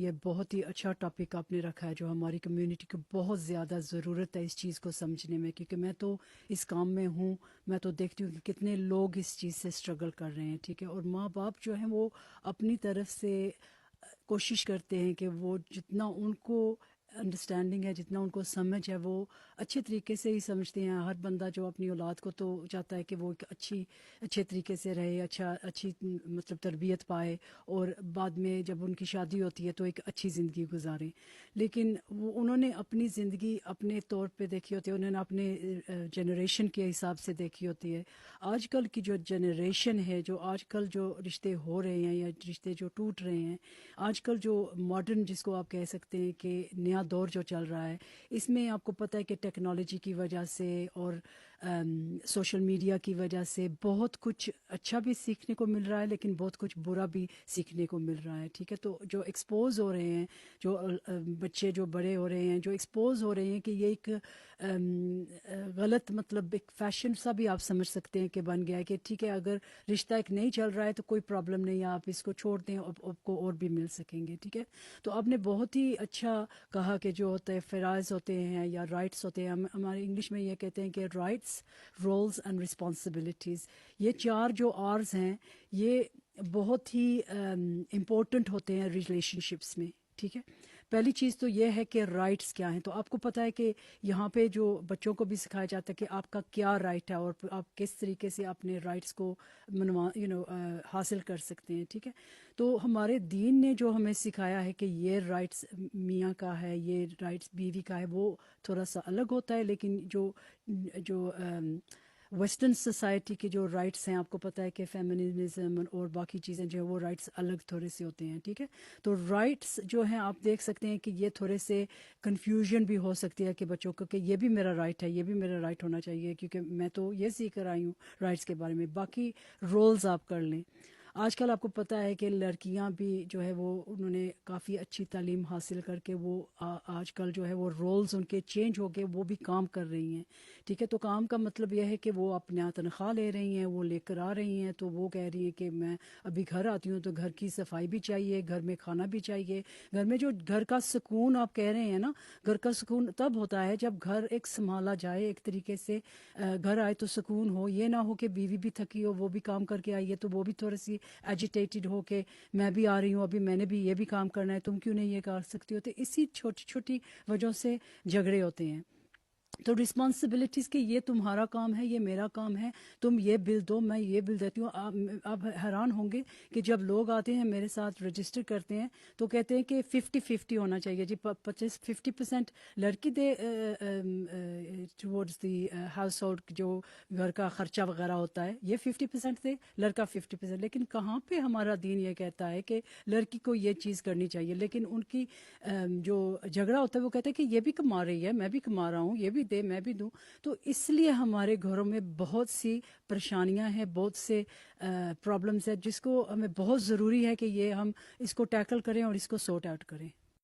یہ بہت ہی اچھا ٹاپک آپ نے رکھا ہے جو ہماری کمیونٹی کو بہت زیادہ ضرورت ہے اس چیز کو سمجھنے میں، کیونکہ میں تو اس کام میں ہوں، میں تو دیکھتی ہوں کہ کتنے لوگ اس چیز سے اسٹرگل کر رہے ہیں، ٹھیک ہے، اور ماں باپ جو ہیں وہ اپنی طرف سے کوشش کرتے ہیں کہ وہ جتنا ان کو انڈرسٹینڈنگ ہے، جتنا ان کو سمجھ ہے، وہ اچھے طریقے سے ہی سمجھتے ہیں۔ ہر بندہ جو اپنی اولاد کو تو چاہتا ہے کہ وہ ایک اچھے طریقے سے رہے، اچھی مطلب تربیت پائے، اور بعد میں جب ان کی شادی ہوتی ہے تو ایک اچھی زندگی گزاریں، لیکن انہوں نے اپنی زندگی اپنے طور پہ دیکھی ہوتی ہے، انہوں نے اپنے جنریشن کے حساب سے دیکھی ہوتی ہے۔ آج کل کی جو جنریشن ہے، جو آج کل جو رشتے ہو رہے ہیں یا رشتے جو ٹوٹ رہے ہیں، آج کل جو ماڈرن جس کو آپ کہہ سکتے ہیں کہ نیا دور جو چل رہا ہے، اس میں آپ کو پتہ ہے کہ ٹیکنالوجی کی وجہ سے اور سوشل میڈیا کی وجہ سے بہت کچھ اچھا بھی سیکھنے کو مل رہا ہے، لیکن بہت کچھ برا بھی سیکھنے کو مل رہا ہے، ٹھیک ہے۔ تو جو ایکسپوز ہو رہے ہیں، جو بچے جو بڑے ہو رہے ہیں، جو ایکسپوز ہو رہے ہیں کہ یہ ایک غلط مطلب ایک فیشن سا بھی آپ سمجھ سکتے ہیں کہ بن گیا ہے کہ ٹھیک ہے، اگر رشتہ ایک نہیں چل رہا ہے تو کوئی پرابلم نہیں ہے، آپ اس کو چھوڑ دیں، آپ کو اور بھی مل سکیں گے، ٹھیک ہے۔ تو آپ نے بہت ہی اچھا کہا کہ جو ہوتا ہے فرائض ہوتے ہیں یا رائٹس ہوتے ہیں، ہمارے انگلش میں یہ کہتے ہیں کہ رائٹس، رولز اینڈ رسپانسبلٹیز، یہ چار جو آرز ہیں یہ بہت ہی امپورٹنٹ ہوتے ہیں ریلیشن شپس میں، ٹھیک ہے۔ پہلی چیز تو یہ ہے کہ رائٹس کیا ہیں، تو آپ کو پتہ ہے کہ یہاں پہ جو بچوں کو بھی سکھایا جاتا ہے کہ آپ کا کیا رائٹ ہے اور آپ کس طریقے سے اپنے رائٹس کو حاصل کر سکتے ہیں، ٹھیک ہے۔ تو ہمارے دین نے جو ہمیں سکھایا ہے کہ یہ رائٹس میاں کا ہے، یہ رائٹس بیوی کا ہے، وہ تھوڑا سا الگ ہوتا ہے، لیکن جو ویسٹرن سوسائٹی کے جو رائٹس ہیں، آپ کو پتہ ہے کہ فیمنزم اور باقی چیزیں جو ہیں وہ رائٹس الگ تھوڑے سے ہوتے ہیں، ٹھیک ہے۔ تو رائٹس جو ہیں آپ دیکھ سکتے ہیں کہ یہ تھوڑے سے کنفیوژن بھی ہو سکتی ہے کہ بچوں کو کہ یہ بھی میرا رائٹ ہے، یہ بھی میرا رائٹ ہونا چاہیے، کیونکہ میں تو یہ سیکھ کر آئی ہوں رائٹس کے بارے میں۔ باقی رولز آپ کر لیں، آج کل آپ کو پتہ ہے کہ لڑکیاں بھی جو ہے وہ انہوں نے کافی اچھی تعلیم حاصل کر کے وہ آج کل جو ہے وہ رولز ان کے چینج ہو کے وہ بھی کام کر رہی ہیں، ٹھیک ہے۔ تو کام کا مطلب یہ ہے کہ وہ اپنا تنخواہ لے رہی ہیں، وہ لے کر آ رہی ہیں، تو وہ کہہ رہی ہیں کہ میں ابھی گھر آتی ہوں تو گھر کی صفائی بھی چاہیے، گھر میں کھانا بھی چاہیے، گھر میں جو گھر کا سکون آپ کہہ رہے ہیں نا، گھر کا سکون تب ہوتا ہے جب گھر ایک سنبھالا جائے ایک طریقے سے، گھر آئے تو سکون ہو، یہ نہ ہو کہ بیوی بھی تھکی ہو، وہ بھی کام کر کے آئی ہے تو وہ بھی تھوڑی سی ایجیٹیٹڈ ہو کہ میں بھی آ رہی ہوں، ابھی میں نے بھی یہ بھی کام کرنا ہے، تم کیوں نہیں یہ کر سکتی ہو۔ تو اسی چھوٹی چھوٹی وجہوں سے جھگڑے ہوتے ہیں۔ تو رسپانسبلٹیز کہ یہ تمہارا کام ہے، یہ میرا کام ہے، تم یہ بل دو، میں یہ بل دیتی ہوں۔ آپ حیران ہوں گے کہ جب لوگ آتے ہیں میرے ساتھ رجسٹر کرتے ہیں تو کہتے ہیں کہ 50-50 ہونا چاہیے، جی 50% لڑکی دے ٹورڈز دی ہاؤس ہولڈ، جو گھر کا خرچہ وغیرہ ہوتا ہے، یہ 50% دے، لڑکا 50%۔ لیکن کہاں پہ ہمارا دین یہ کہتا ہے کہ لڑکی کو یہ چیز کرنی چاہیے، لیکن ان کی جو جھگڑا ہوتا ہے وہ کہتے ہیں کہ یہ بھی کما رہی ہے، میں بھی کما رہا ہوں، یہ بھی دے میں بھی دوں۔ تو اس لیے ہمارے گھروں میں بہت سی پریشانیاں ہیں، بہت سے پرابلمس ہیں، جس کو ہمیں بہت ضروری ہے کہ یہ ہم اس کو ٹیکل کریں اور اس کو سورٹ آؤٹ کریں۔